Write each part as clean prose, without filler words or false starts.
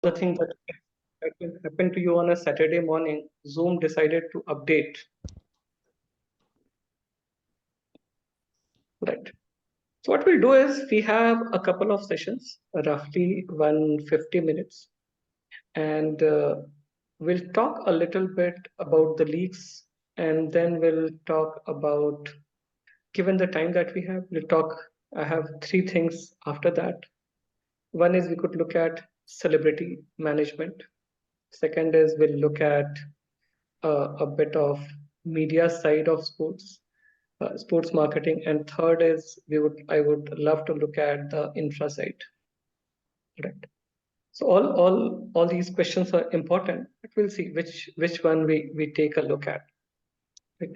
The thing that will happen to you on a Saturday morning, Zoom decided to update. Right. So what we'll do is we have a couple of sessions, roughly 150 minutes, and we'll talk a little bit about the leaks, and then we'll talk about, given the time that we have, we'll talk. I have three things after that. One is we could look at celebrity management. Second is we'll look at a bit of media side of sports, sports marketing, and third is I would love to look at the infra side. Right. So all these questions are important, but we'll see which one we take a look at. Right.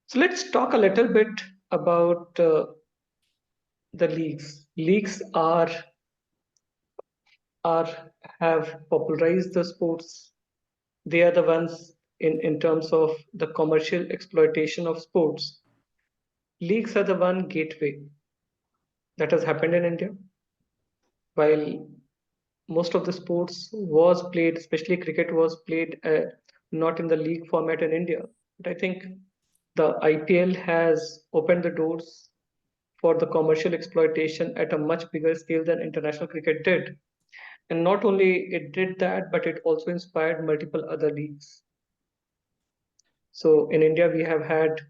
So let's talk a little bit about the leagues. Leagues are have popularized the sports. They are the ones in terms of the commercial exploitation of sports. Leagues are the one gateway that has happened in India. While most of the sports was played, especially cricket was played not in the league format in India. But I think the IPL has opened the doors for the commercial exploitation at a much bigger scale than international cricket did. And not only it did that, but it also inspired multiple other leagues. So in India, we have had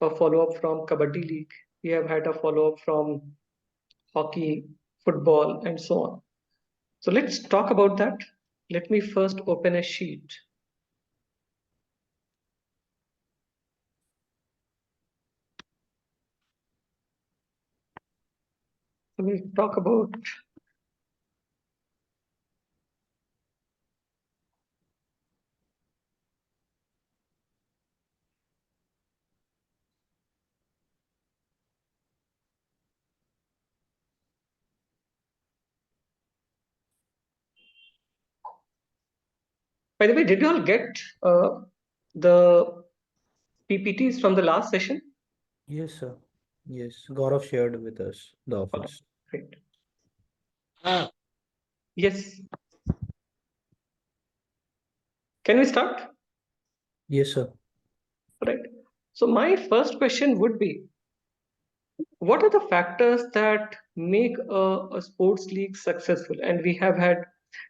a follow-up from Kabaddi League. We have had a follow-up from hockey, football, and so on. So let's talk about that. Let me first open a sheet. So we'll talk about by the way, did you all get the PPTs from the last session? Yes, sir. Yes, Gaurav shared with us the office. Great. Yes. Can we start? Yes, sir. Right. So my first question would be, what are the factors that make a sports league successful? And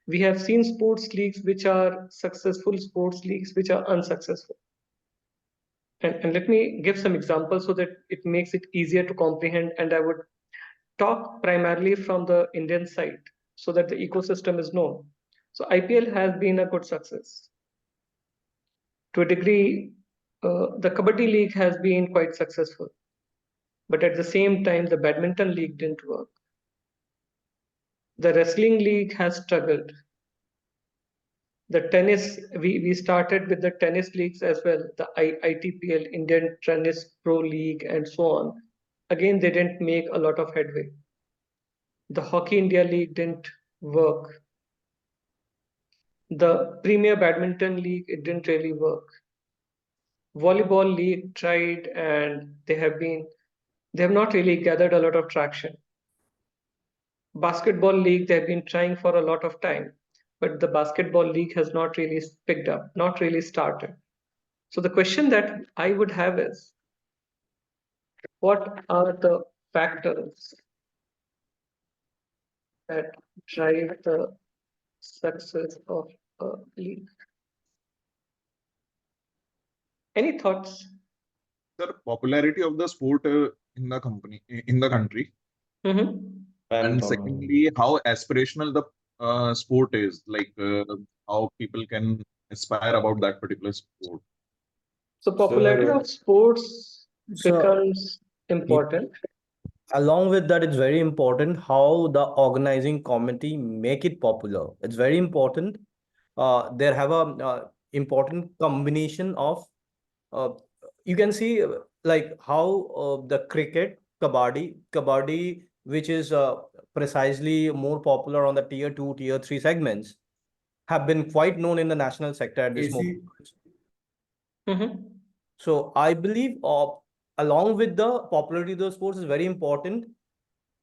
we have seen sports leagues which are successful, sports leagues which are unsuccessful. And let me give some examples so that it makes it easier to comprehend. And I would talk primarily from the Indian side so that the ecosystem is known. So IPL has been a good success. To a degree, the Kabaddi League has been quite successful. But at the same time, the Badminton League didn't work. The Wrestling League has struggled. The tennis, we started with the tennis leagues as well, the ITPL, Indian Tennis Pro League, and so on. Again, they didn't make a lot of headway. The Hockey India League didn't work. The Premier Badminton League, it didn't really work. Volleyball League tried and they have not really gathered a lot of traction. Basketball League, they've been trying for a lot of time, but the Basketball League has not really picked up, not really started. So the question that I would have is, what are the factors that drive the success of a league? Any thoughts? The popularity of the sport in the country, Mm-hmm. and secondly, how aspirational the sport is, like how people can aspire about that particular sport. So popularity of sports So, becomes important. along with that, it's very important how the organizing committee make it popular. It's very important. There have a important combination of uh, you can see like how the kabaddi, which is precisely more popular on the tier 2, tier 3 segments, have been quite known in the national sector at this moment. Mm-hmm. So I believe along with the popularity of the sports is very important.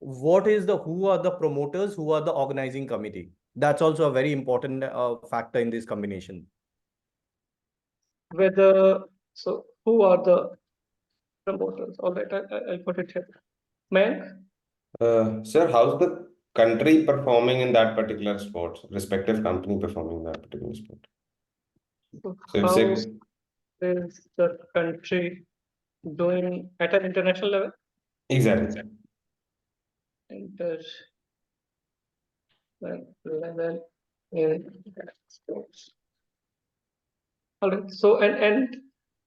Who are the promoters, who are the organizing committee? That's also a very important factor in this combination. Whether so, who are the promoters? All right, I'll put it here. Mayank, Sir, how's the country performing in that particular sport? Respective company performing in that particular sport. so So if how say is the country doing at an international level? exactly. International level in sports. All right. So and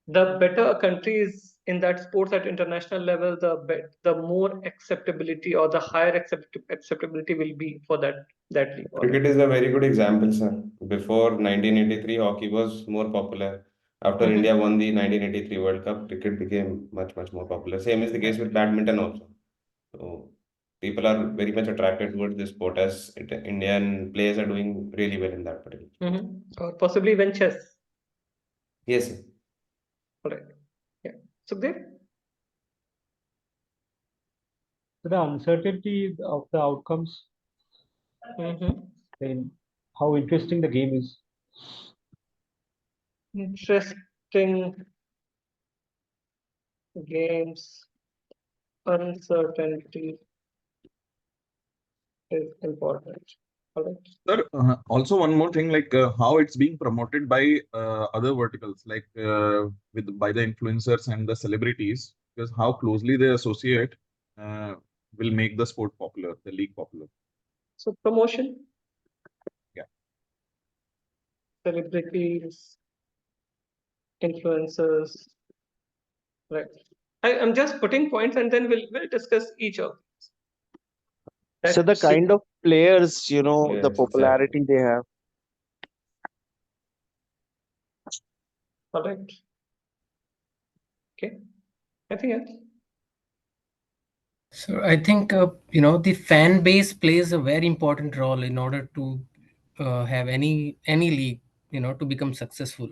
the better a country is in that sports at international level, the more acceptability or the higher acceptability will be for that league. All right. Cricket is a very good example, sir. Before 1983, hockey was more popular. After Mhm. India won the 1983 World Cup, cricket became much, much more popular. Same is the case with badminton also. So people are very much attracted towards this sport as Indian players are doing really well in that particular sport. Or possibly even chess. Yes, sir. All right. Yeah. Sukhdev? So the uncertainty of the outcomes Mm-hmm. and how interesting the game is. Interesting games. Uncertainty is important. All right. Sir, also one more thing, like how it's being promoted by other verticals, like by the influencers and the celebrities, because how closely they associate uh, will make the sport popular, the league popular. So promotion, Yeah. celebrities, influencers. Right. I'm just putting points and then we'll discuss each of these. So the That's kind of players, the Yes, exactly. popularity they have. all right. Okay. Anything else? So I think the fan base plays a very important role in order to have any league to become successful.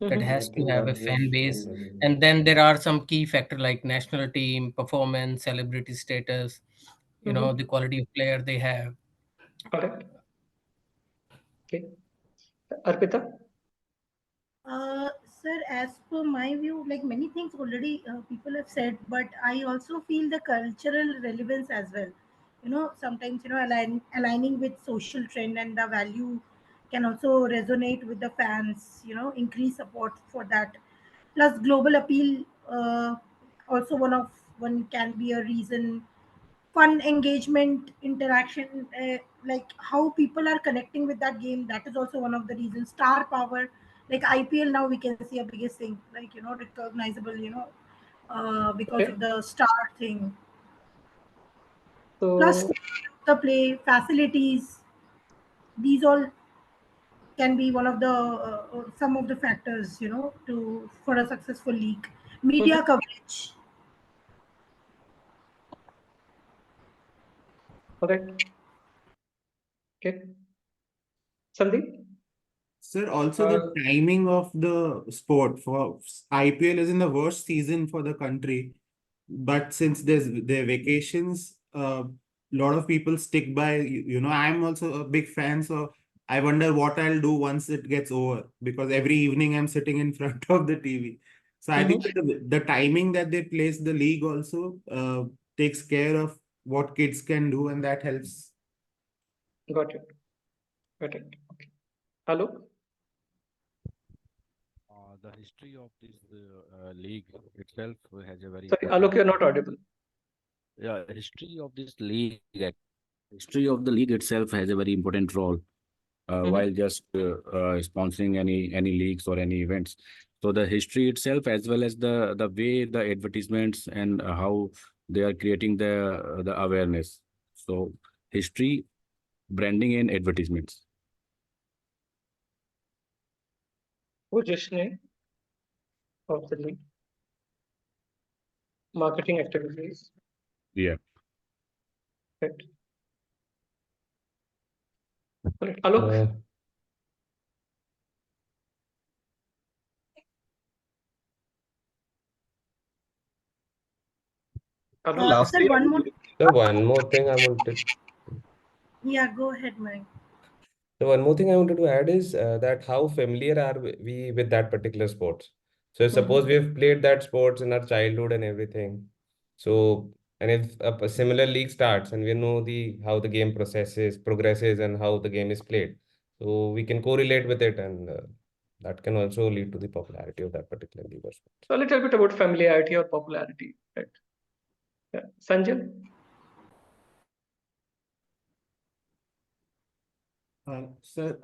That Mm-hmm. has I to think have a that fan was base, very and then there are some key factor like national team performance, celebrity status, Mm-hmm. the quality of player they have. All right. Okay. Arpita? Sir, as per my view, like many things already people have said, but I also feel the cultural relevance as well. Sometimes aligning with social trend and the value can also resonate with the fans. Increase support for that. Plus, global appeal also one can be a reason. Fun engagement interaction, like how people are connecting with that game, that is also one of the reasons. Star power, like IPL now we can see a biggest thing, like recognizable, because Okay. of the star thing. Plus So the play facilities, these all can be one of the some of the factors, to for a successful league. Media mm-hmm. coverage. All right. Okay. Sandeep? Sir, also the Uh, timing of the sport for IPL is in the worst season for the country. But since there's their vacations, a lot of people stick by. I'm also a big fan, so I wonder what I'll do once it gets over because every evening I'm sitting in front of the TV. So I think mm-hmm. that the timing that they place the league also takes care of what kids can do, and that helps. Got it. Got it. Okay. Alok? The history of this league itself has a very Sorry, important. Alok, you're not audible. Yeah, history of this league. History of the league itself has a very important role while Mm-hmm. just sponsoring any leagues or any events. So the history itself, as well as the way the advertisements and how they are creating the awareness. So history, branding, and advertisements. Positioning of the league, marketing activities. Yeah. Right. All right. Alok? Sir, Alok? lastly, Sir, one more. So one more thing I wanted. Yeah, go ahead, Mike. So one more thing I wanted to add is that how familiar are we with that particular sports. So suppose we have played that sports in our childhood and everything. So and if a similar league starts and we know the how the game progresses and how the game is played, so we can correlate with it, and that can also lead to the popularity of that particular league or sport. So a little bit about familiarity or popularity, right? Yeah. Sanjay? Sir,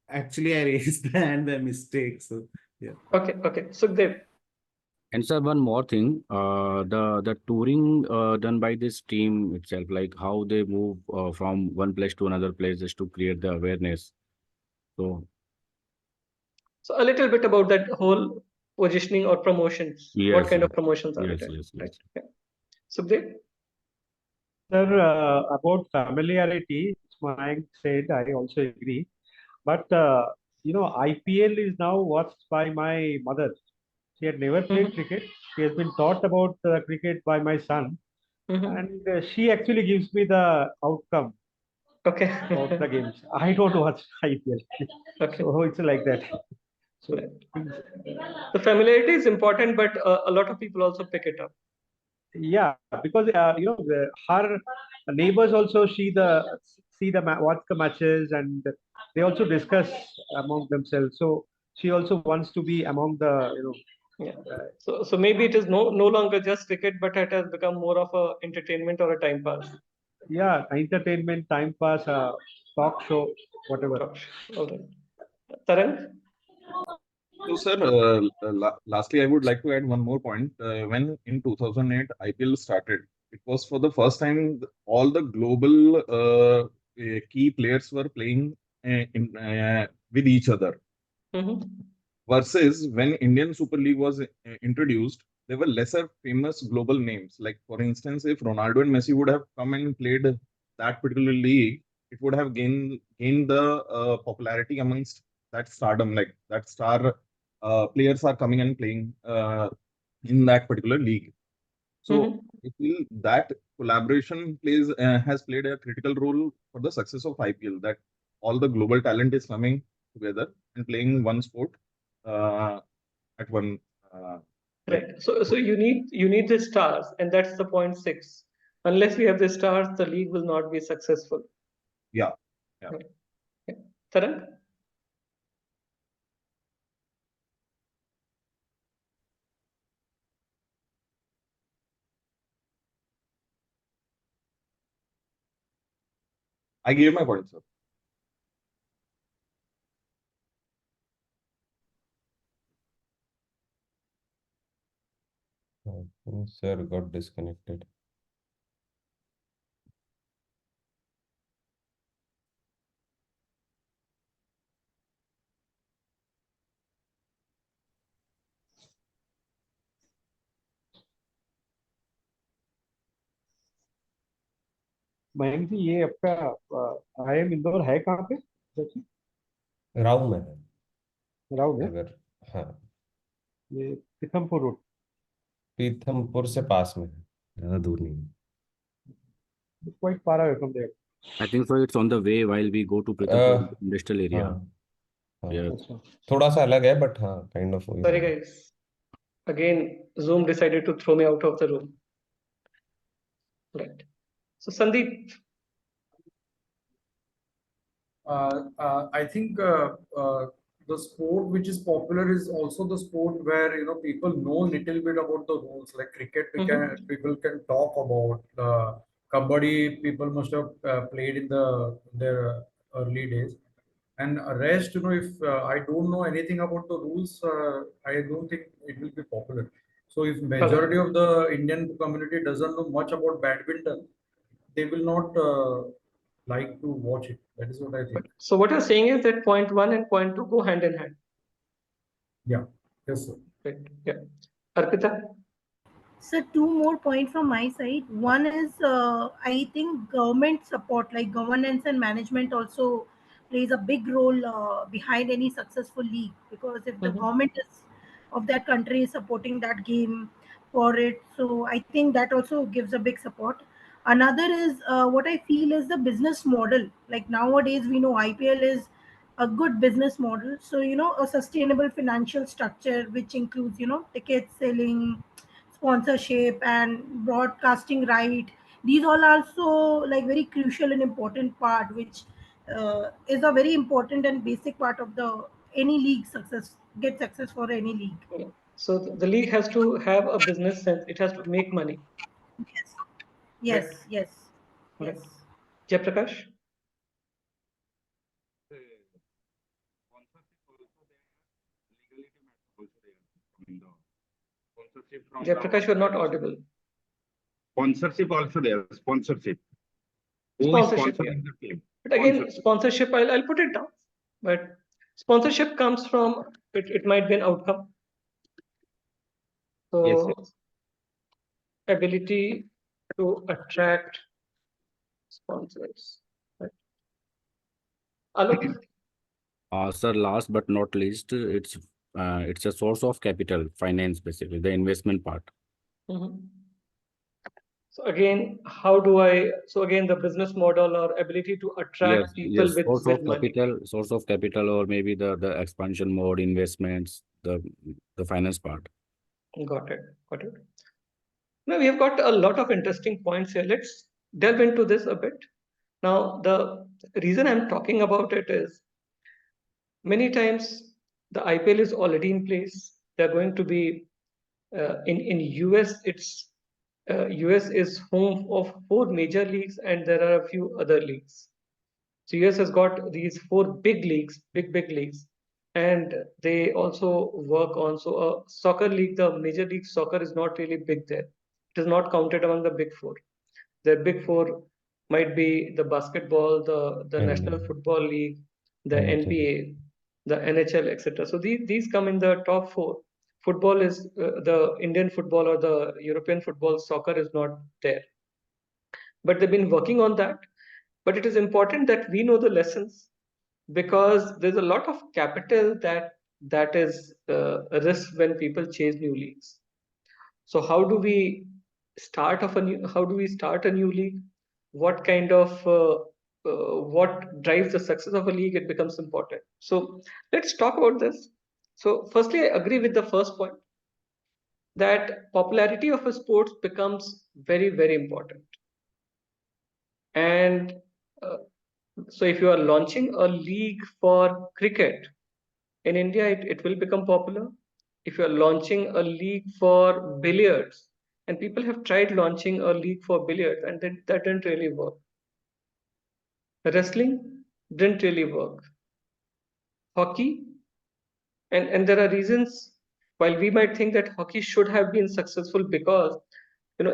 actually, I raised the hand by mistake. So, yeah. Okay. Sukhdev. And sir, one more thing, the touring done by this team itself, like how they move from one place to another place just to create the awareness. So So a little bit about that whole positioning or promotions. What yes, kind of promotions are yes, there? yes, Right. yes. Yeah. Sukhdev? Sir, about familiarity, Mayank said, I also agree. But IPL is now watched by my mother. She had never played cricket. She has been taught about cricket by my son, and she actually gives me the outcome Okay. of the games. I don't watch IPL, Okay. so it's like that. So Right. The familiarity is important, but a lot of people also pick it up. yeah, because her neighbors also watch the matches, and they also discuss among themselves. So she also wants to be among the Yeah. So maybe it is no longer just cricket, but it has become more of a entertainment or a time pass. yeah, entertainment, time pass, talk show, whatever. Gosh. All right. Tarang? So, sir, lastly, I would like to add one more point. When in 2008 IPL started, it was for the first time all the global key players were playing with each other. Versus when Indian Super League was introduced, there were lesser famous global names. Like, for instance, if Ronaldo and Messi would have come and played that particular league, it would have gained the popularity amongst that stardom. Like that star players are coming and playing in that particular league. So I feel that collaboration has played a critical role for the success of IPL. That all the global talent is coming together and playing one sport uh, at one. Like, Right. So you need the stars, and that's the point six. Unless we have the stars, the league will not be successful. yeah, yeah. Right. Yeah. Tarang? I gave my point, sir. Sir got disconnected. Mayank जी ये आपका IIM Indore है कहाँ पे? राव में है round है अगर, हाँ, ये पीथमपुर रोड. पीथमपुर से पास में है, ज्यादा दूर नहीं है. Quite far away from there. I think so. It's on the way while we go to Pritapur industrial area. हाँ, हाँ, Yes. थोड़ा सा अलग है, बट हाँ, kind of. Sorry, guys. Again, Zoom decided to throw me out of the room. Right. So, Sandeep. I think the sport which is popular is also the sport where people know little bit about the rules. Like cricket, people can talk about. Kabaddi, people must have played in their early days. And rest, if I don't know anything about the rules, I don't think it will be popular. So if majority of the Indian community doesn't know much about badminton, they will not like to watch it. That is what I think. So what you're saying is that point one and point two go hand in hand. Yeah. Yes, sir. Right. Yeah. Arpita? So two more points from my side. One is I think government support, like governance and management, also plays a big role behind any successful league. Because if the government is of that country is supporting that game for it, so I think that also gives a big support. Another is what I feel is the business model. Like nowadays, we know IPL is a good business model. So, a sustainable financial structure, which includes, ticket selling, sponsorship, and broadcasting right. These all are also like very crucial and important part, which is a very important and basic part of the any league success, get success for any league. Yeah. So the league has to have a business sense. It has to make money. Yes, Correct. yes, yes, yes. Correct. Jayaprakash? Jayaprakash, you're not audible. Sponsorship also there, sponsorship. Who is Sponsorship, yeah. sponsoring the team? But again, sponsorship, I'll put it down. But sponsorship comes from, it might be an outcome. So Yes, yes. ability to attract sponsors. Right. Alok? Sir, last but not least, it's a source of capital, finance, basically, the investment part. Mhm. So again, so again, the business model or ability to attract Yes, people yes, with money. source of capital, or maybe the expansion mode, investments, the finance part. Got it. Got it. Now we have got a lot of interesting points here. Let's delve into this a bit. Now, the reason I'm talking about it is many times the IPL is already in place. They're going to be in US. US is home of 4 major leagues, and there are a few other leagues. So US has got these 4 big leagues, big leagues, and they also work on. So a soccer league, the Major League Soccer is not really big there. It is not counted among the big 4. The big 4 might be the basketball, the National Football League, the NBA, the NHL, etc. So these come in the top 4. Football is the Indian football or the European football, soccer is not there. But they've been working on that. But it is important that we know the lessons, because there's a lot of capital that is a risk when people chase new leagues. So how do we how do we start a new league? What kind of what drives the success of a league? It becomes important. So let's talk about this. So firstly, I agree with the first point that popularity of a sport becomes very important. And so if you are launching a league for cricket in India, it will become popular. If you are launching a league for billiards, and people have tried launching a league for billiards, and that didn't really work. Wrestling didn't really work. Hockey, and there are reasons. While we might think that hockey should have been successful, because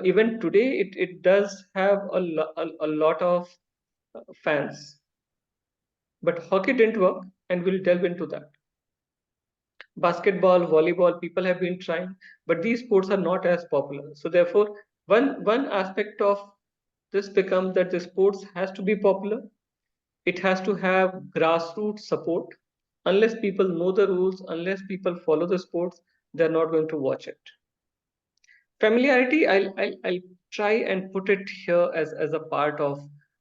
even today it does have a lot of fans, but hockey didn't work, and we'll delve into that. Basketball, volleyball, people have been trying, but these sports are not as popular. So therefore, one aspect of this becomes that the sports has to be popular. It has to have grassroots support. Unless people know the rules, unless people follow the sports, they're not going to watch it. Familiarity, I'll try and put it here as a part of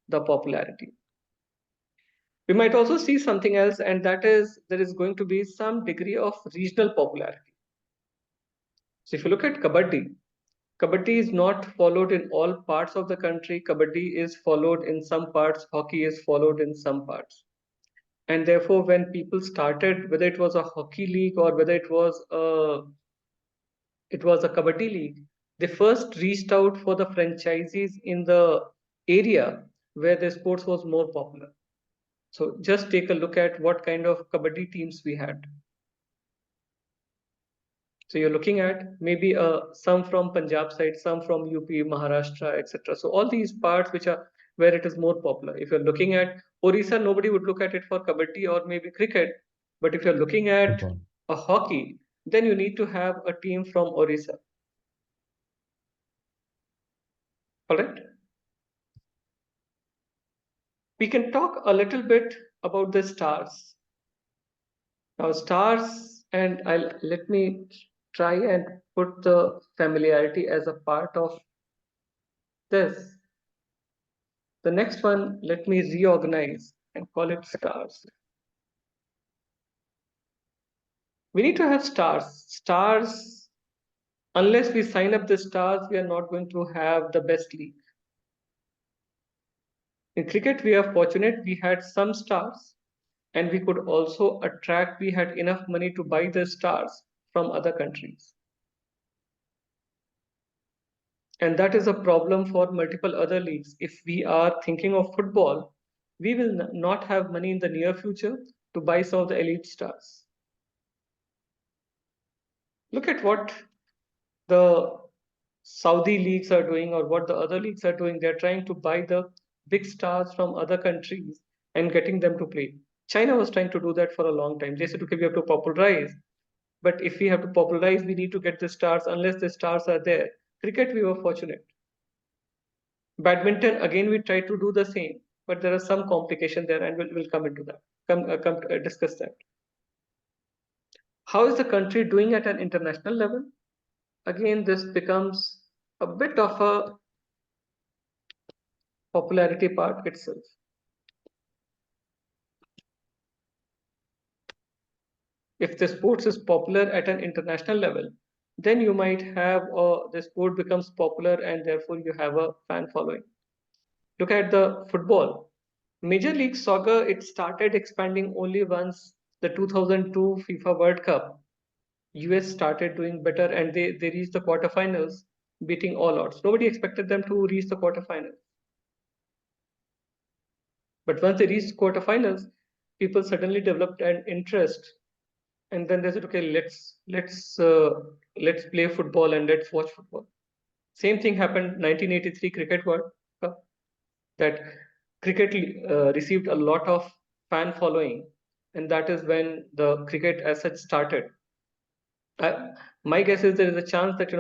the popularity. We might also see something else, and that is there is going to be some degree of regional popularity. So if you look at Kabaddi, Kabaddi is not followed in all parts of the country. Kabaddi is followed in some parts. Hockey is followed in some parts. And therefore, when people started, whether it was a hockey league or whether it was a Kabaddi league, they first reached out for the franchisees in the area where the sports was more popular. So just take a look at what kind of Kabaddi teams we had. So you're looking at maybe some from Punjab side, some from UP, Maharashtra, etc. So all these parts which are where it is more popular. If you're looking at Orissa, nobody would look at it for kabaddi or maybe cricket. But if you're looking at a hockey, then you need to have a team from Orissa. All right. We can talk a little bit about the stars. Now, stars, and let me try and put the familiarity as a part of this. The next one, let me reorganize and call it stars. We need to have stars. Stars, unless we sign up the stars, we are not going to have the best league. In cricket, we are fortunate we had some stars, and we could also attract, we had enough money to buy the stars from other countries. And that is a problem for multiple other leagues. If we are thinking of football, we will not have money in the near future to buy some of the elite stars. Look at what the Saudi leagues are doing or what the other leagues are doing. They're trying to buy the big stars from other countries and getting them to play. China was trying to do that for a long time. They said, okay, we have to popularize. But if we have to popularize, we need to get the stars. Unless the stars are there. Cricket, we were fortunate. Badminton, again, we try to do the same, but there are some complication there, and we'll come into that. Come discuss that. How is the country doing at an international level? Again, this becomes a bit of a popularity part itself. If the sports is popular at an international level, then you might have the sport becomes popular and therefore you have a fan following. Look at the football. Major League Soccer, it started expanding only once the 2002 FIFA World Cup. US started doing better and they reached the quarterfinals, beating all odds. Nobody expected them to reach the quarterfinals. But once they reached quarterfinals, people suddenly developed an interest, and then they said, "Okay, let's play football and let's watch football." Same thing happened 1983 Cricket World Cup. That cricket received a lot of fan following, and that is when the cricket as such started. My guess is there is a chance that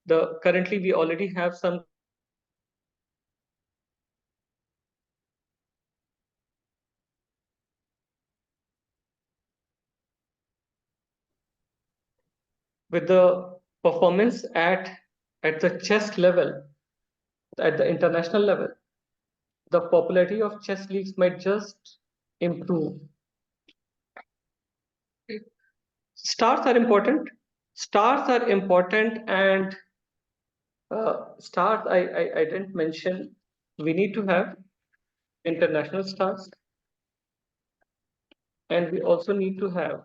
the currently we already have some with the performance at the chess level, at the international level, the popularity of chess leagues might just improve. Stars are important. Stars are important, and stars I didn't mention. We need to have international stars, and we also need to have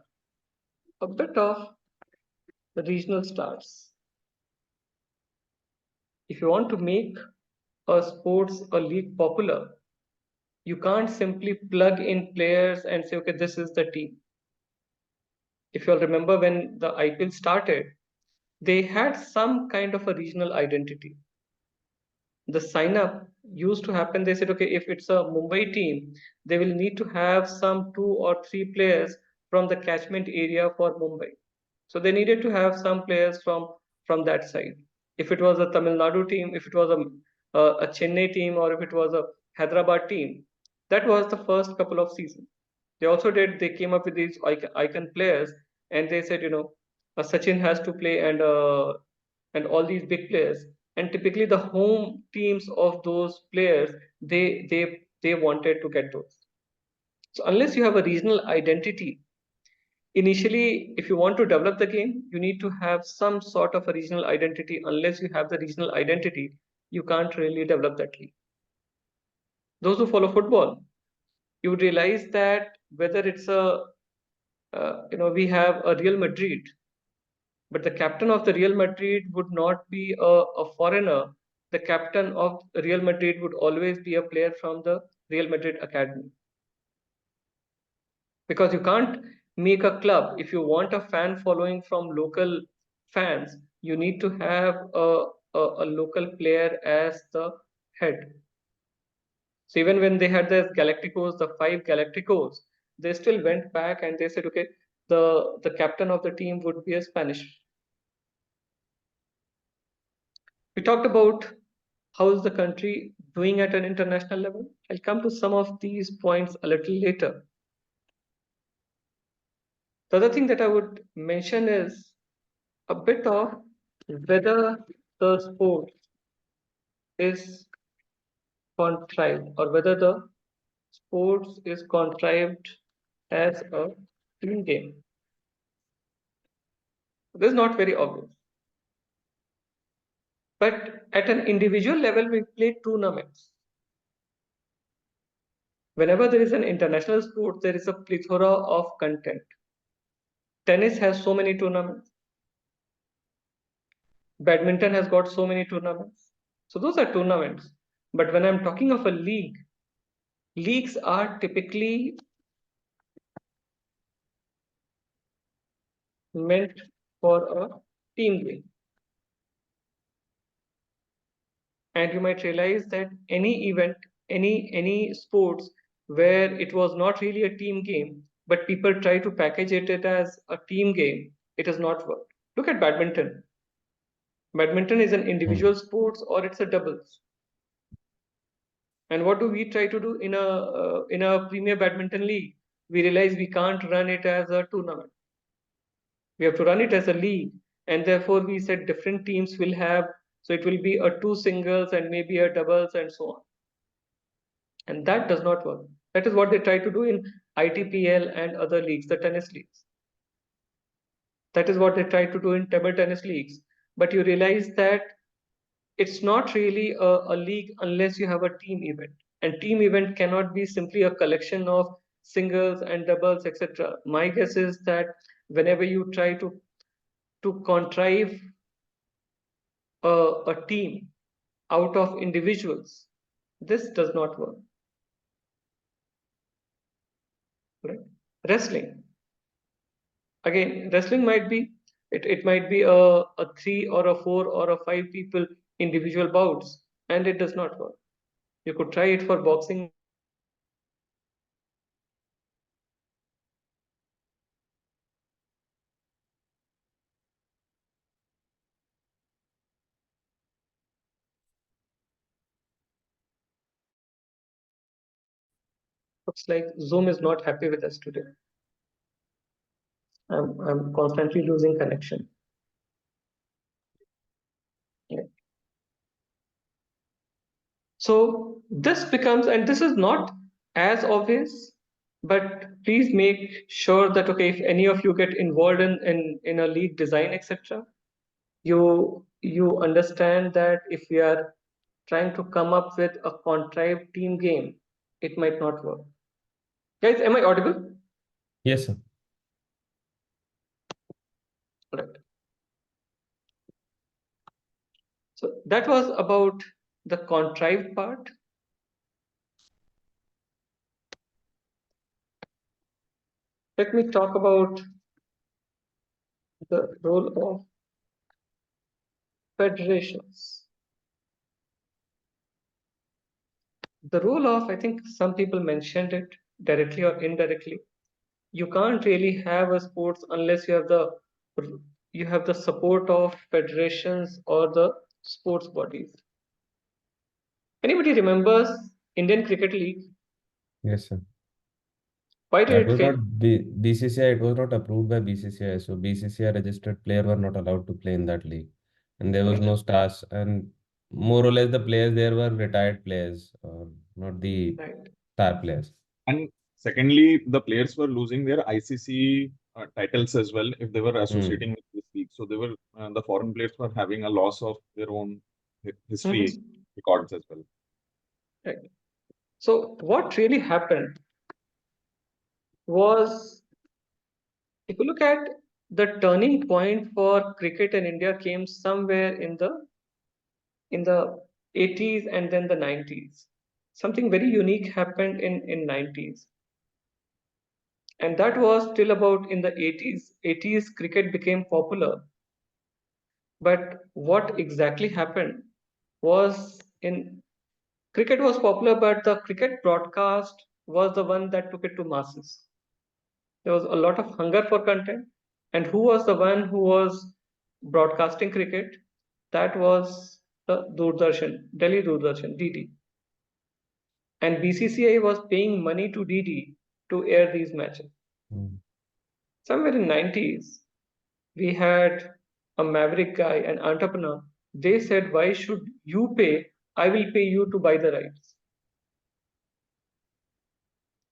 a bit of regional stars. If you want to make a sports or league popular, you can't simply plug in players and say, okay, this is the team. If you'll remember when the IPL started, they had some kind of a regional identity. The sign up used to happen. They said, okay, if it's a Mumbai team, they will need to have some 2 or 3 players from the catchment area for Mumbai. So they needed to have some players from that side. If it was a Tamil Nadu team, if it was a Chennai team, or if it was a Hyderabad team, that was the first couple of seasons. They came up with these icon players, and they said, Sachin has to play, and all these big players. And typically the home teams of those players, they wanted to get those. So unless you have a regional identity, initially, if you want to develop the game, you need to have some sort of a regional identity. Unless you have the regional identity, you can't really develop that league. Those who follow football, you would realize that whether it's we have a Real Madrid, but the captain of the Real Madrid would not be a foreigner. The captain of Real Madrid would always be a player from the Real Madrid academy. Because you can't make a club. If you want a fan following from local fans, you need to have a local player as the head. So even when they had the Galacticos, the 5 Galacticos, they still went back and they said, okay, the captain of the team would be a Spanish. We talked about how is the country doing at an international level. I'll come to some of these points a little later. The other thing that I would mention is a bit of whether the sport is contrived or whether the sports is contrived as a team game. This is not very obvious. But at an individual level, we play tournaments. Whenever there is an international sport, there is a plethora of content. Tennis has so many tournaments. Badminton has got so many tournaments. So those are tournaments. But when I'm talking of a league, leagues are typically meant for a team game. And you might realize that any event, any sports where it was not really a team game, but people try to package it as a team game, it has not worked. Look at badminton. Badminton is an individual sports or it's a doubles. And what do we try to do in a premier badminton league? We realize we can't run it as a tournament. We have to run it as a league, and therefore we said different teams will have. So it will be a two singles and maybe a doubles and so on. And that does not work. That is what they try to do in ITPL and other leagues, the tennis leagues. That is what they try to do in table tennis leagues. But you realize that it's not really a league unless you have a team event. And team event cannot be simply a collection of singles and doubles, etc. My guess is that whenever you try to contrive a team out of individuals, this does not work. Right? Wrestling. Again, wrestling might be it might be a 3 or a 4 or a 5 people individual bouts, and it does not work. You could try it for boxing. Looks like Zoom is not happy with us today. I'm constantly losing connection. Yeah. So this becomes, and this is not as obvious, but please make sure that okay, if any of you get involved in a league design, etc., you understand that if we are trying to come up with a contrived team game, it might not work. Guys, am I audible? Yes, sir. Right. So that was about the contrived part. Let me talk about the role of federations. The role of, I think some people mentioned it directly or indirectly. You can't really have a sports unless you have the support of federations or the sports bodies. Anybody remembers Indian Cricket League? Yes, sir. Why did That it was fail? not BCCI. It was not approved by BCCI. So BCCI registered player were not allowed to play in that league, and there was no stars. And more or less, the players there were retired players, not the Right. star players. And secondly, the players were losing their ICC titles as well if they were associating with this league. So they were the foreign players were having a loss of their own history records as well. Right. So what really happened was, if you look at the turning point for cricket in India came somewhere in the 80s and then the 90s. Something very unique happened in 90s. And that was till about in the 80s. 80s cricket became popular. But what exactly happened was in cricket was popular, but the cricket broadcast was the one that took it to masses. There was a lot of hunger for content. And who was the one who was broadcasting cricket? That was the Doordarshan, Delhi Doordarshan, DD. And BCCI was paying money to DD to air these matches. Somewhere in 90s, we had a maverick guy, an entrepreneur. They said, why should you pay? I will pay you to buy the rights.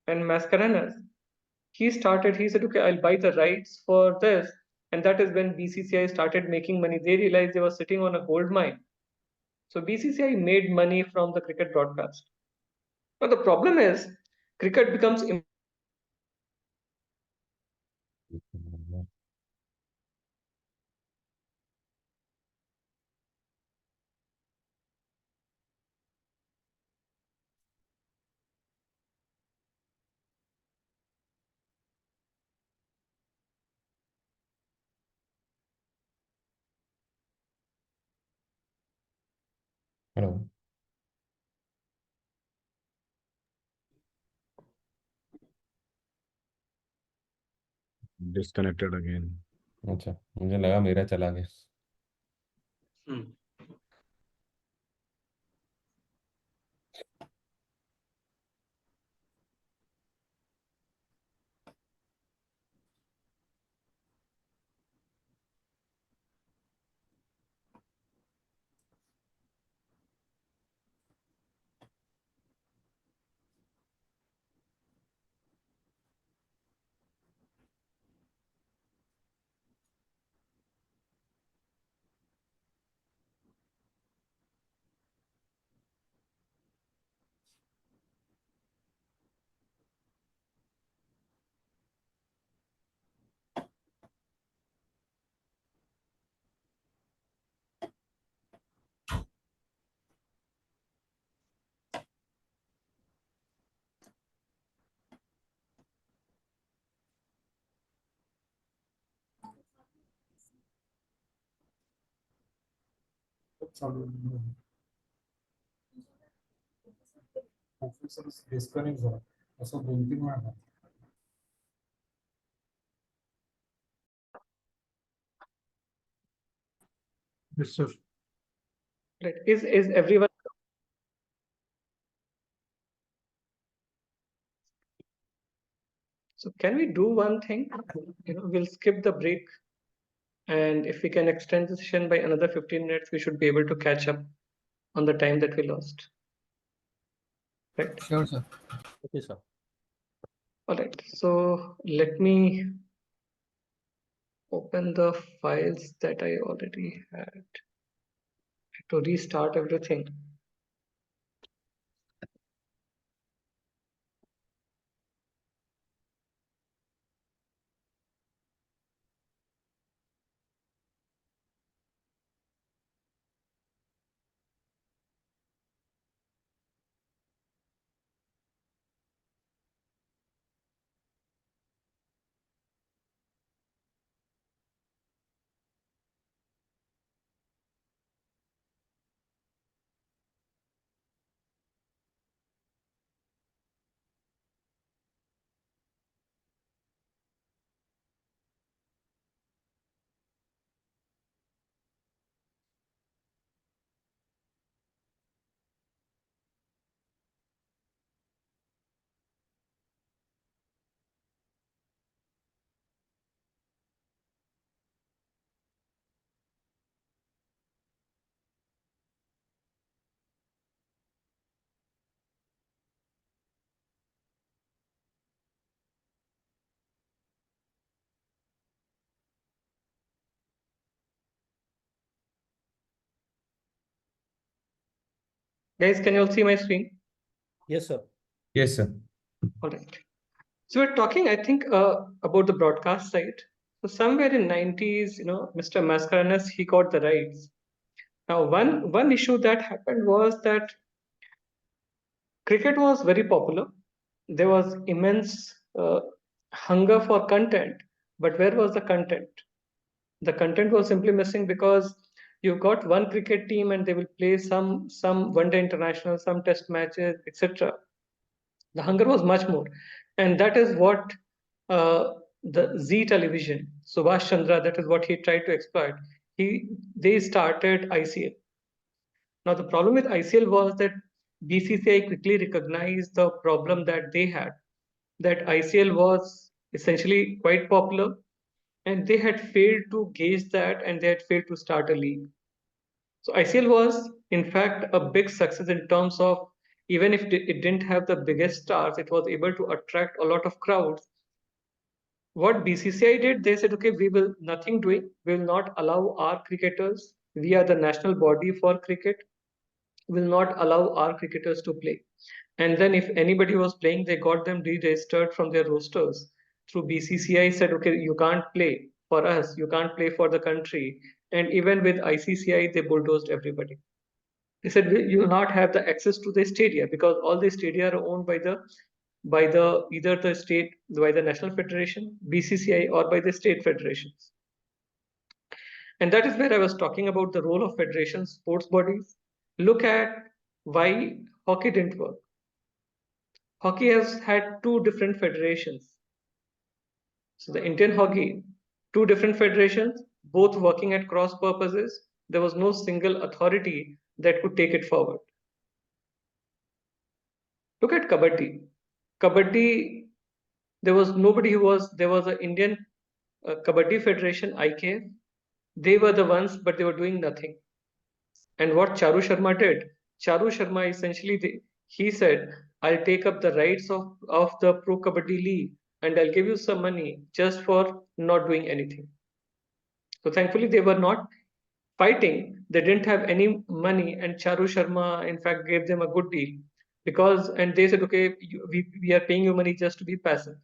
and Mascarenas. He said, okay, I'll buy the rights for this. And that is when BCCI started making money. They realized they were sitting on a gold mine. So BCCI made money from the cricket broadcast. But the problem is, cricket becomes Hello. Disconnected again. अच्छा, मुझे लगा मेरा चला गया. Disconnect झाला असं 2-3 वेळा झालं. Yes, sir. right. Is everyone? So can we do one thing? We'll skip the break, and if we can extend the session by another 15 minutes, we should be able to catch up on the time that we lost. Right? Sure, sir. Okay, sir. All right. So let me open the files that I already had to restart everything. Guys, can you all see my screen? Yes, sir. Yes, sir. All right. So we're talking, I think, about the broadcast side. So somewhere in 90s, Mr. Mascarenas, he got the rights. Now, one issue that happened was that cricket was very popular. There was immense hunger for content, but where was the content? The content was simply missing because you've got one cricket team and they will play some one-day international, some test matches, etc. The hunger was much more, and that is what the Z television, Subhash Chandra, that is what he tried to exploit. They started ICL. Now the problem with ICL was that BCCI quickly recognized the problem that they had, that ICL was essentially quite popular, and they had failed to gauge that, and they had failed to start a league. So ICL was, in fact, a big success in terms of even if it didn't have the biggest stars, it was able to attract a lot of crowds. What BCCI did, they said, okay, we will nothing doing, we will not allow our cricketers, we are the national body for cricket, will not allow our cricketers to play. And then if anybody was playing, they got them deregistered from their rosters. Through BCCI said, okay, you can't play for us, you can't play for the country. And even with ICCI, they bulldozed everybody. They said you will not have the access to the stadia because all the stadia are owned by the either the state, by the national federation, BCCI, or by the state federations. And that is where I was talking about the role of federations, sports bodies. Look at why hockey didn't work. Hockey has had two different federations. So the Indian hockey, two different federations, both working at cross purposes. There was no single authority that could take it forward. Look at Kabaddi. Kabaddi, there was nobody who was, there was an Indian Kabaddi Federation, IKF. They were the ones, but they were doing nothing. And what Charu Sharma did, Charu Sharma essentially, he said, I'll take up the rights of the Pro Kabaddi League and I'll give you some money just for not doing anything. So thankfully, they were not fighting. They didn't have any money, and Charu Sharma, in fact, gave them a good deal because, and they said, okay, we are paying you money just to be passive.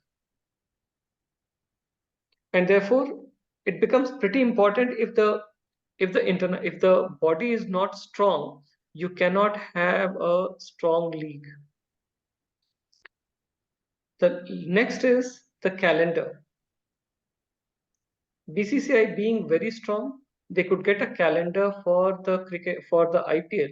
And therefore, it becomes pretty important if the body is not strong, you cannot have a strong league. The next is the calendar. BCCI being very strong, they could get a calendar for the cricket, for the IPL.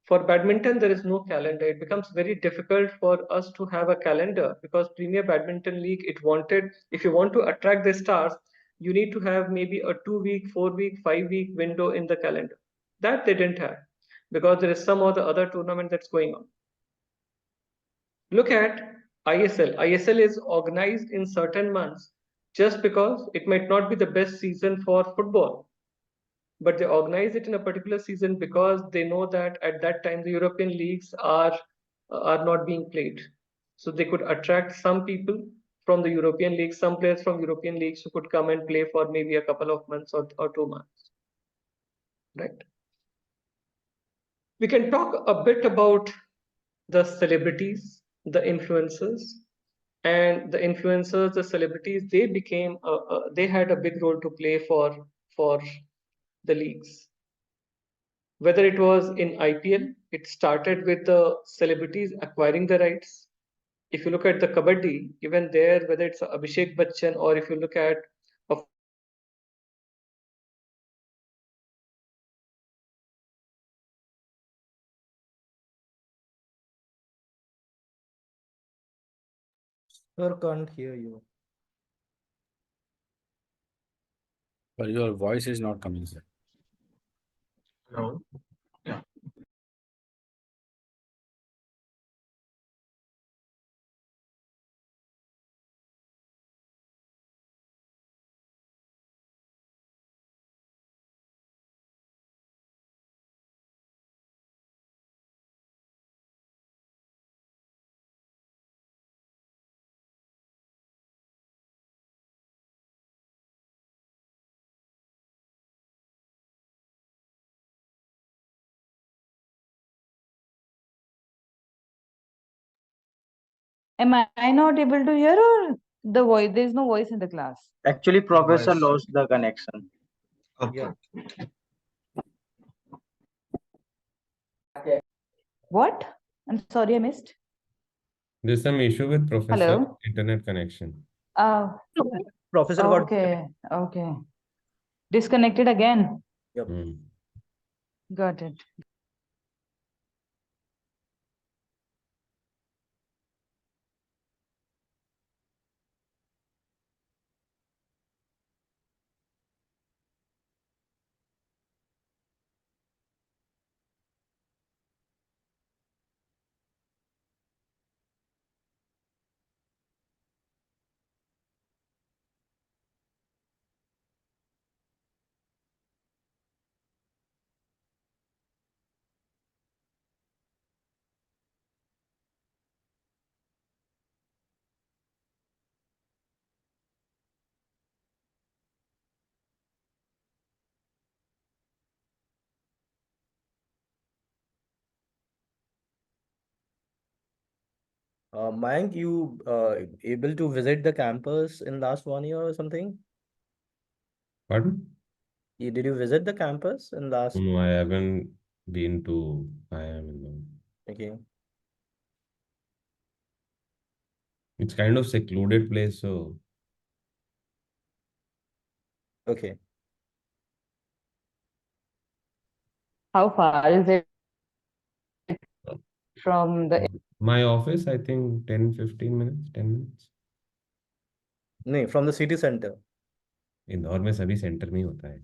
For badminton, there is no calendar. It becomes very difficult for us to have a calendar because Premier Badminton League, it wanted, if you want to attract the stars, you need to have maybe a 2 week, 4 week, 5 week window in the calendar. That they didn't have because there is some or the other tournament that's going on. Look at ISL. ISL is organized in certain months just because it might not be the best season for football, but they organize it in a particular season because they know that at that time the European leagues are not being played. So they could attract some people from the European leagues, some players from European leagues who could come and play for maybe a couple of months or 2 months. Right. We can talk a bit about the celebrities, the influencers, and the influencers, the celebrities. They became they had a big role to play for the leagues. Whether it was in IPL, it started with the celebrities acquiring the rights. If you look at the Kabaddi, even there, whether it's Abhishek Bachchan or if you look at a Sir, can't hear you. But your voice is not coming, sir. Hello. Yeah. Am I not able to hear or the voice? There is no voice in the class. Actually, Professor Voice. lost the connection. Okay. What? I'm sorry, I missed. There's some issue with Professor Hello? internet connection. Uh, Professor got okay. Disconnected again. Yep. Got it. Mayank, you able to visit the campus in last 1 year or something? Pardon? Did you visit the campus in last? No, I haven't been to IIM. Okay. It's kind of secluded place, so Okay. How far is it uh, from the? my office, I think 10, 15 minutes, 10 minutes. No, from the city center. Indore में सभी centre में ही होता है.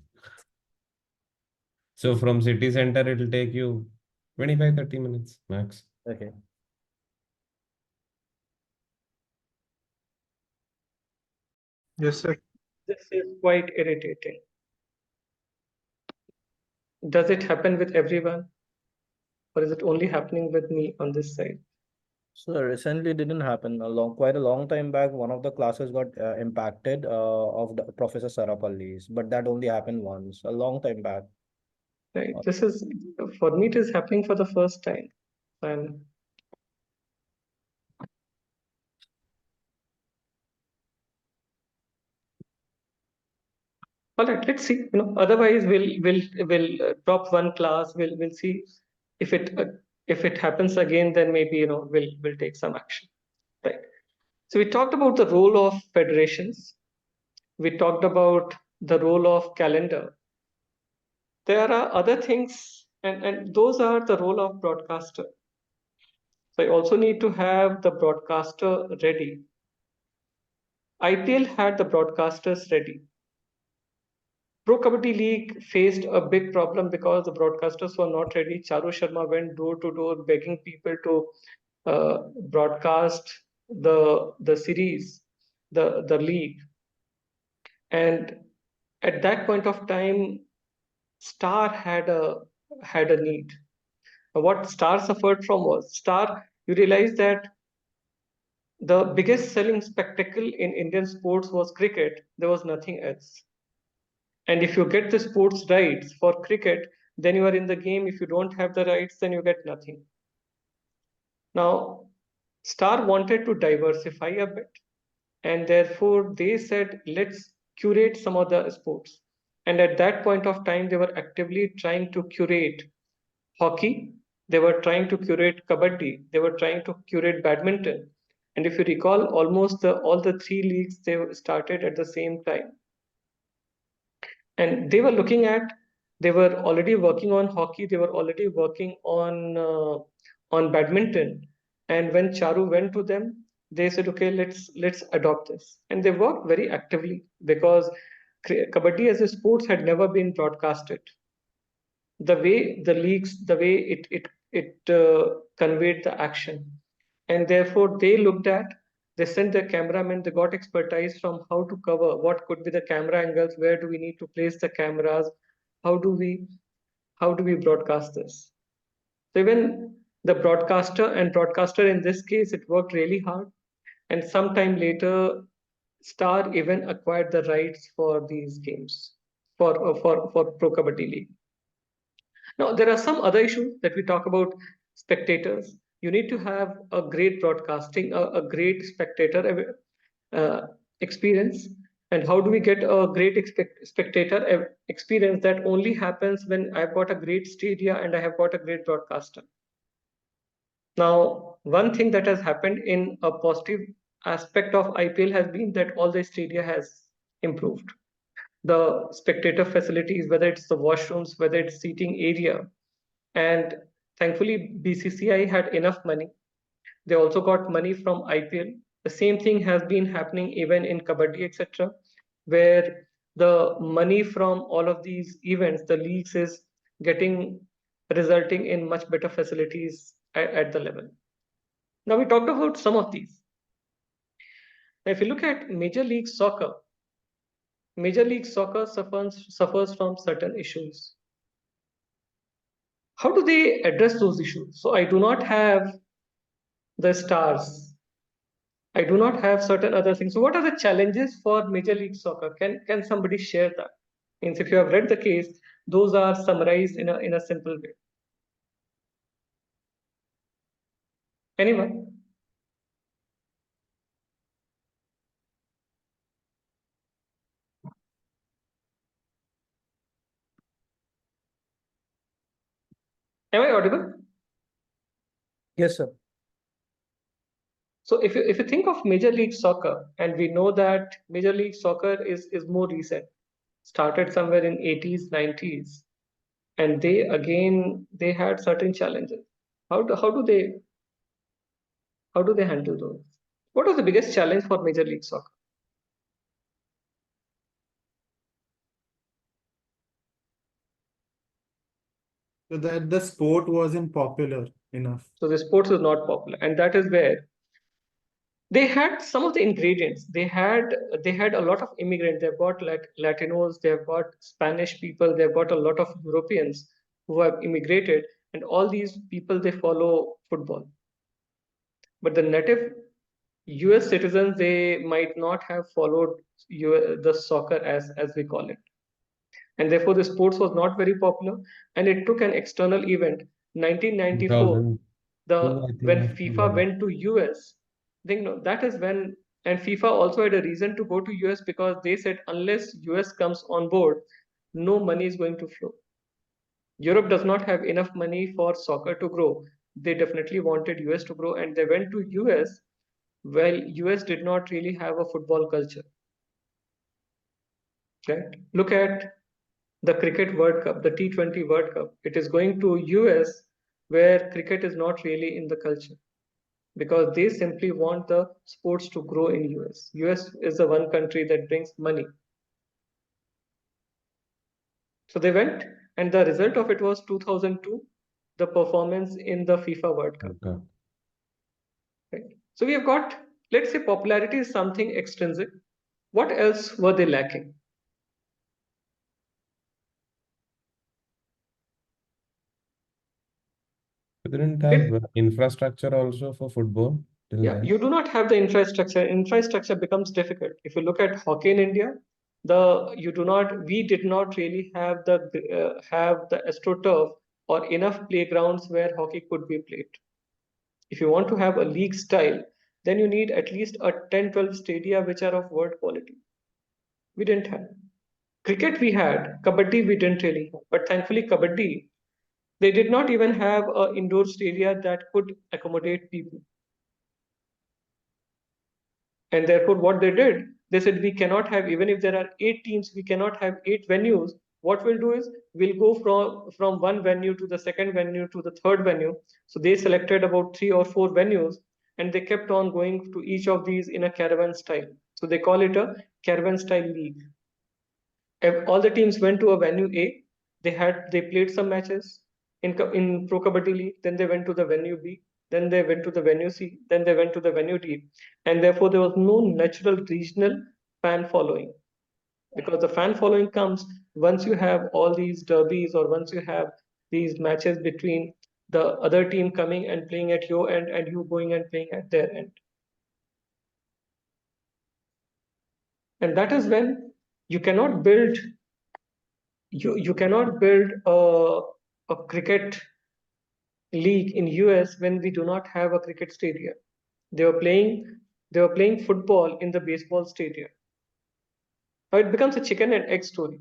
So from city center, it will take you 25, 30 minutes max. Okay. Yes, sir. This is quite irritating. Does it happen with everyone? Or is it only happening with me on this side? So recently it didn't happen. Quite a long time back, one of the classes got impacted of the Professor Sarapalli's, but that only happened once, a long time back. Right. This is, for me, it is happening for the first time. And all right, let's see. Otherwise we'll drop one class. We'll see if it happens again. Then maybe we'll take some action. Right. So we talked about the role of federations. We talked about the role of calendar. There are other things, and those are the role of broadcaster. So I also need to have the broadcaster ready. IPL had the broadcasters ready. Pro Kabaddi League faced a big problem because the broadcasters were not ready. Charu Sharma went door to door begging people to broadcast the series, the league. And at that point of time, Star had a need. What Star suffered from was Star. You realize that the biggest selling spectacle in Indian sports was cricket. There was nothing else. And if you get the sports rights for cricket, then you are in the game. If you don't have the rights, then you get nothing. Now, Star wanted to diversify a bit, and therefore they said, let's curate some of the sports. And at that point of time, they were actively trying to curate hockey, they were trying to curate kabaddi, they were trying to curate badminton. And if you recall, almost all the three leagues they started at the same time. And they were already working on hockey, they were already working on badminton. And when Charu went to them, they said, okay, let's adopt this. And they worked very actively because kabaddi as a sports had never been broadcasted. The way the leagues, the way it conveyed the action. And therefore they looked at, they sent their cameramen, they got expertise from how to cover, what could be the camera angles, where do we need to place the cameras, how do we broadcast this. So even the broadcaster in this case, it worked really hard. And sometime later, Star even acquired the rights for these games for Pro Kabaddi League. Now, there are some other issues that we talk about spectators. You need to have a great broadcasting, a great spectator experience. And how do we get a great spectator experience that only happens when I've got a great stadia and I have got a great broadcaster? Now, one thing that has happened in a positive aspect of IPL has been that all the stadia has improved. The spectator facilities, whether it's the washrooms, whether it's seating area, and thankfully BCCI had enough money. They also got money from IPL. The same thing has been happening even in Kabaddi, etc., where the money from all of these events, the leagues, is resulting in much better facilities at the level. Now we talked about some of these. Now, if you look at Major League Soccer suffers from certain issues. How do they address those issues? So I do not have the stars. I do not have certain other things. So what are the challenges for Major League Soccer? Can somebody share that? Means if you have read the case, those are summarized in a simple way. Anyone? Am I audible? Yes, sir. So if you think of Major League Soccer, and we know that Major League Soccer is more recent, started somewhere in 80s, 90s, and they had certain challenges. How do they handle those? What was the biggest challenge for Major League Soccer? So that the sport wasn't popular enough. So the sports was not popular, and that is where they had some of the ingredients. They had a lot of immigrants. They've got like Latinos, they've got Spanish people, they've got a lot of Europeans who have immigrated, and all these people they follow football. But the native US citizens, they might not have followed the soccer as we call it. And therefore the sports was not very popular, and it took an external event, 1994, 2002, I think, when I FIFA forgot. went to US. Think no, that is when, and FIFA also had a reason to go to US, because they said unless US comes on board, no money is going to flow. Europe does not have enough money for soccer to grow. They definitely wanted US to grow, and they went to US. Well, US did not really have a football culture. Right? Look at the Cricket World Cup, the T20 World Cup. It is going to US, where cricket is not really in the culture, because they simply want the sports to grow in US. US is the one country that brings money. So they went, and the result of it was 2002, the performance in the FIFA World Cup. Okay. Right? So we have got, let's say popularity is something extrinsic. What else were they lacking? We didn't have infrastructure also for football till Yeah, then. you do not have the infrastructure. Infrastructure becomes difficult. If you look at hockey in India, we did not really have the astroturf or enough playgrounds where hockey could be played. If you want to have a league style, then you need at least a 10, 12 stadia which are of world quality. We didn't have. Cricket we had, kabaddi we didn't really have. But thankfully, kabaddi, they did not even have an indoor stadia that could accommodate people. And therefore, what they did, they said, we cannot have, even if there are 8 teams, we cannot have 8 venues. What we'll do is we'll go from one venue to the second venue to the third venue. So they selected about 3 or 4 venues, and they kept on going to each of these in a caravan style. So they call it a caravan style league. All the teams went to a venue A. They played some matches in Pro Kabaddi League. Then they went to the venue B. Then they went to the venue C. Then they went to the venue D. And therefore, there was no natural regional fan following, because the fan following comes once you have all these derbies, or once you have these matches between the other team coming and playing at your end and you going and playing at their end. And that is when you cannot build a cricket league in US when we do not have a cricket stadium. They were playing football in the baseball stadium. Now it becomes a chicken and egg story.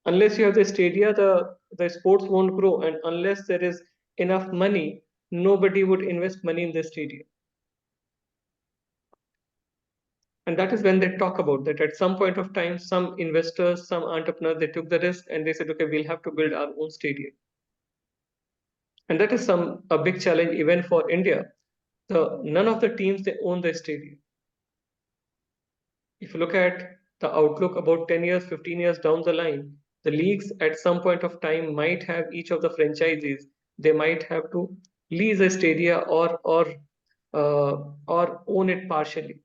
Unless you have the stadia, the sports won't grow, and unless there is enough money, nobody would invest money in the stadium. And that is when they talk about that at some point of time, some investors, some entrepreneurs, they took the risk and they said, okay, we'll have to build our own stadium. And that is a big challenge even for India. None of the teams, they own the stadium. If you look at the outlook about 10 years, 15 years down the line, the leagues at some point of time might have each of the franchises, they might have to lease a stadia or own it partially.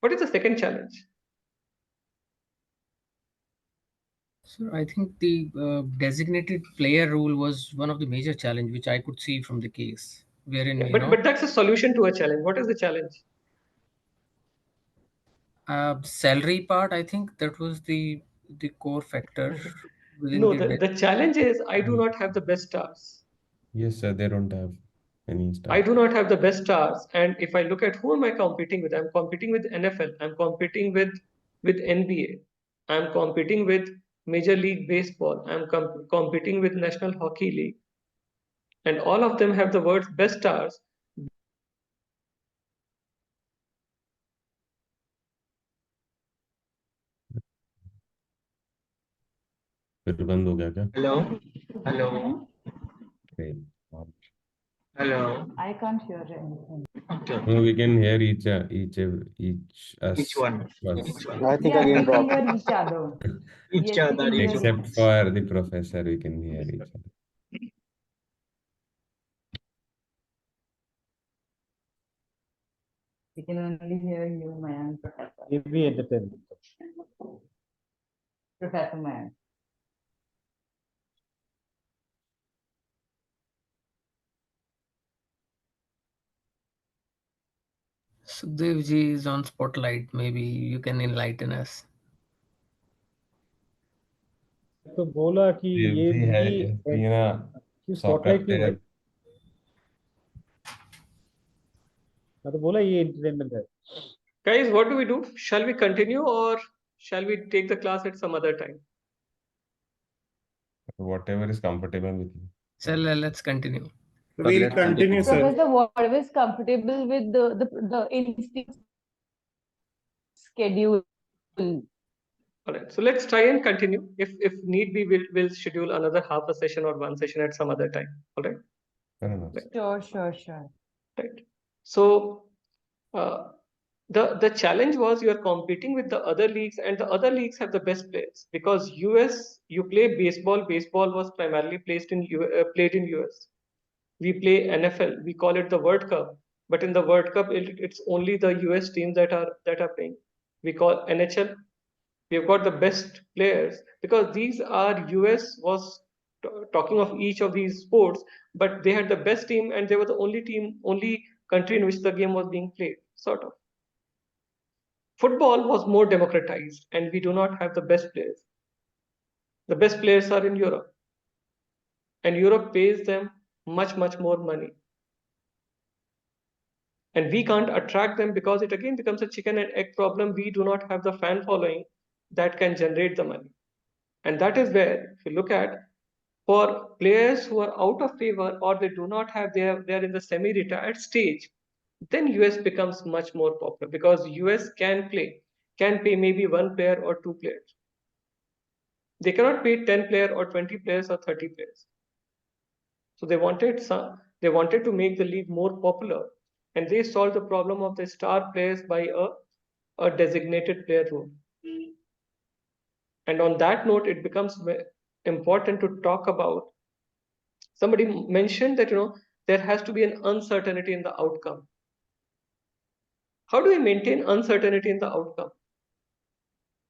What is the second challenge? So I think the designated player rule was one of the major challenge which I could see from the case, wherein Yeah, but that's a solution to a challenge. What is the challenge? salary part. I think that was the core factor within No, the. the challenge is I do not have the best stars. Yes, sir, they don't have any I stars. do not have the best stars. And if I look at who am I competing with, I'm competing with NFL, I'm competing with NBA, I'm competing with Major League Baseball. I'm competing with National Hockey League. And all of them have the words best stars. फिर बंद हो गया क्या? Hello. Hello. Okay. Hello. I can't hear anything. Okay. No, we can hear each us. Each one. us. Each one. I think Yeah, we again can dropped. hear each other. Each Yes, we other. can Each hear. Except for the professor, we can hear each other. We can only hear you, Mayank, Professor. Maybe entertainment. Professor Mayank. Sukhdev ji is on spotlight. Maybe you can enlighten us. तो बोला कि ये भी है being a कि soccer spotlight क्यों भाई? player. मैं तो बोला ये entertainment है. Guys, what do we do? Shall we continue or shall we take the class at some other time? Whatever is comfortable with you. Sir, let's continue. We'll continue, sir. Professor, whatever is comfortable with the instinct schedule. All right, so let's try and continue. If need be, we'll schedule another half a session or one session at some other time. All right. Fair enough. Sure. Right. So the challenge was you are competing with the other leagues, and the other leagues have the best players because US you play baseball. Baseball was primarily played in US. We play NFL. We call it the World Cup, but in the World Cup it's only the US teams that are playing. We call NHL. We've got the best players because these are US was talking of each of these sports, but they had the best team and they were the only country in which the game was being played, sort of. Football was more democratized and we do not have the best players. The best players are in Europe, and Europe pays them much more money, and we can't attract them because it again becomes a chicken and egg problem. We do not have the fan following that can generate the money. And that is where, if you look at, for players who are out of favor or they do not have they're in the semi-retired stage, then US becomes much more popular because US can pay maybe one player or two players. They cannot pay 10 players or 20 players or 30 players. So they wanted to make the league more popular, and they solved the problem of the star players by a designated player rule. And on that note, it becomes important to talk about. Somebody mentioned that there has to be an uncertainty in the outcome. How do we maintain uncertainty in the outcome?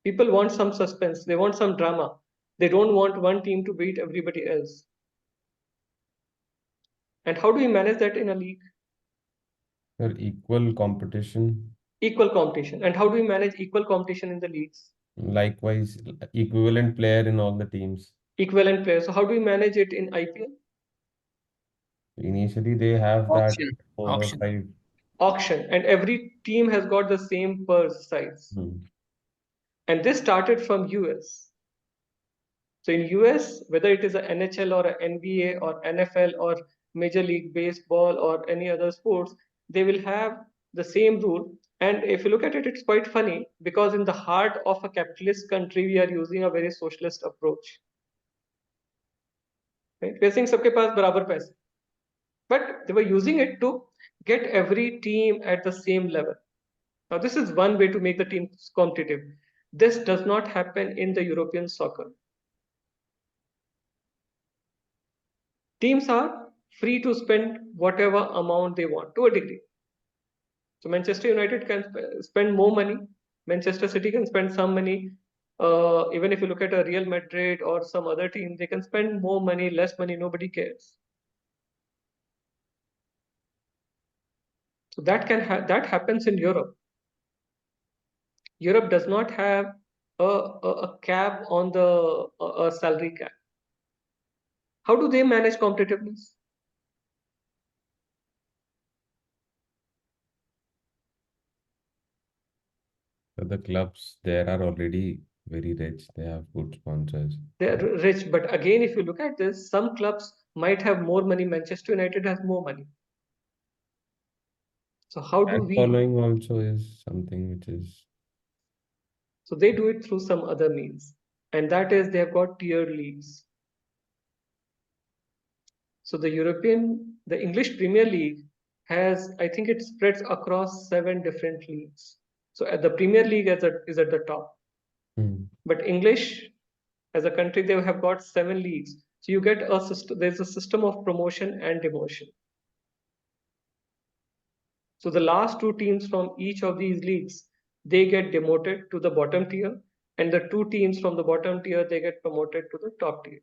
People want some suspense, they want some drama. They don't want one team to beat everybody else. And how do we manage that in a league? Equal competition. Equal competition. And how do we manage equal competition in the leagues? Likewise, equivalent player in all the teams. Equivalent players. So how do we manage it in IPL? Initially, they have Auction. that 4 or 5. Auction. And every team has got the same purse size. And this started from US. So in US, whether it is a NHL or a NBA or NFL or Major League Baseball or any other sports, they will have the same rule. And if you look at it, it's quite funny because in the heart of a capitalist country, we are using a very socialist approach. Right? We are saying सबके पास बराबर पैसे. But they were using it to get every team at the same level. Now, this is one way to make the teams competitive. This does not happen in the European soccer. Teams are free to spend whatever amount they want to a degree. So Manchester United can spend more money. Manchester City can spend some money. Even if you look at a Real Madrid or some other team, they can spend more money, less money, nobody cares. So that happens in Europe. Europe does not have a cap on a salary cap. How do they manage competitiveness? So the clubs there are already very rich. They have good sponsors. They're rich, but again, if you look at this, some clubs might have more money. Manchester United has more money. So how do Fan we? following also is something which is. So they do it through some other means, and that is they have got tier leagues. So the English Premier League has, I think it spreads across 7 different leagues. So at the Premier League is at the top. But English as a country, they have got 7 leagues. So you get a system, there's a system of promotion and demotion. So the last 2 teams from each of these leagues, they get demoted to the bottom tier, and the 2 teams from the bottom tier, they get promoted to the top tier.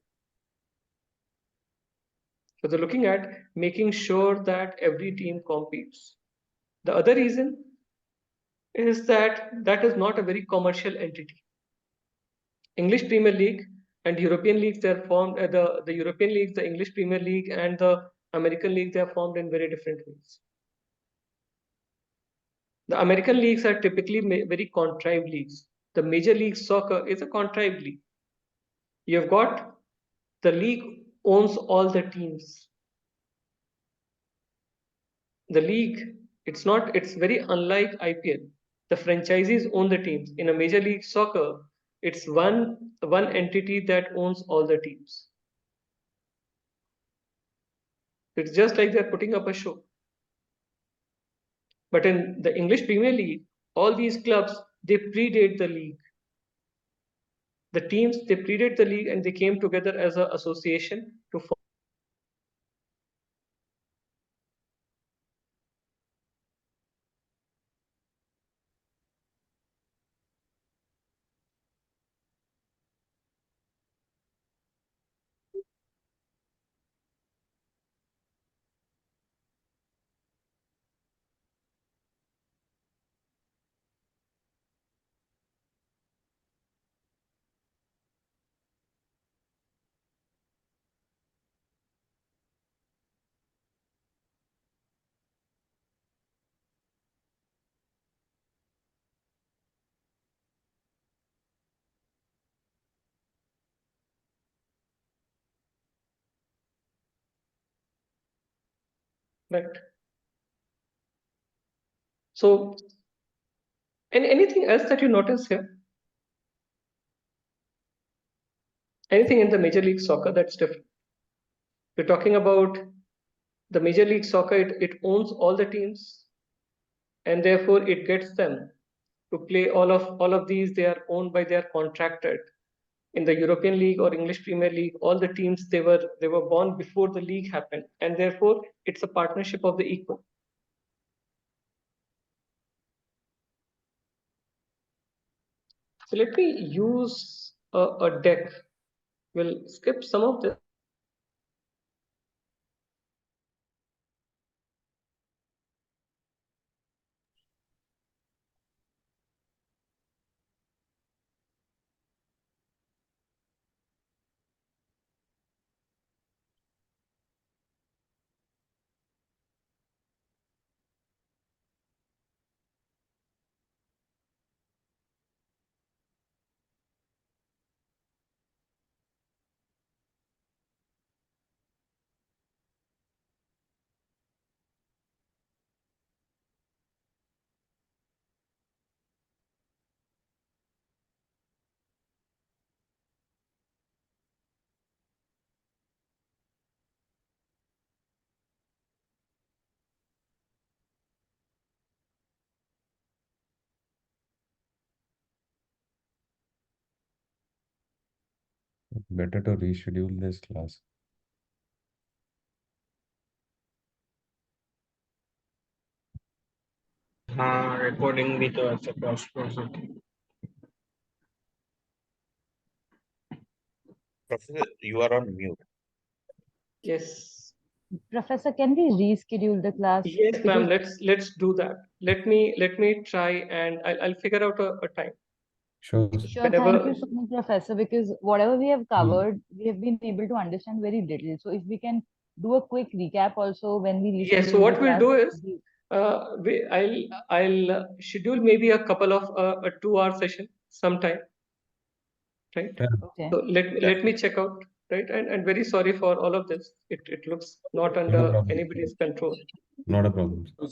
So they're looking at making sure that every team competes. The other reason is that that is not a very commercial entity. English Premier League and European leagues, they're formed, the European leagues, the English Premier League and the American league, they are formed in very different ways. The American leagues are typically very contrived leagues. The Major League Soccer is a contrived league. You've got the league owns all the teams. The league, it's very unlike IPL. The franchisees own the teams. In a Major League Soccer, it's one entity that owns all the teams. It's just like they're putting up a show. But in the English Premier League, all these clubs, they predate the league. The teams, they predate the league and they came together as an association to form. Right. So, and anything else that you notice here? Anything in the Major League Soccer that's different? We're talking about the Major League Soccer, it owns all the teams, and therefore it gets them to play all of these. They are owned by, they are contracted. In the European League or English Premier League, all the teams they were born before the league happened, and therefore it's a partnership of the equal. So let me use a deck. We'll skip some of this. Better to reschedule this class. Recording with the Class-4. Professor, you are on mute. Yes. Professor, can we reschedule the class? Yes, ma'am. Let's do that. Let me try, and I'll figure out a time. Sure. Sure, thank you so much, Professor, because whatever we have covered, we have been able to understand very little. So if we can do a quick recap also when we reschedule Yes. So what the we'll class. do is, I'll schedule maybe a couple of a 2-hour session sometime. right? Okay. So let me check out, right? And very sorry for all of this. It looks not under anybody's control. Not a problem. No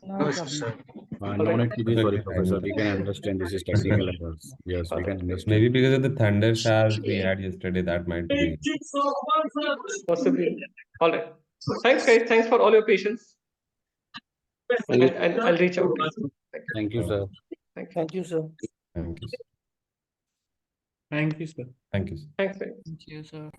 No, problem. sir. No All need right. to be sorry, Okay, Professor. We can understand this is technical errors. Yes, we can understand. Maybe because of the thunder showers we had yesterday, that might be. Possibly. All right. Thanks, guys. Thanks for all your patience. And I'll reach out to you. Thank you, sir. Thank you. Thank you, sir. Thank you. Thank you, sir. Thank you. Thanks, guys. Thank you, sir.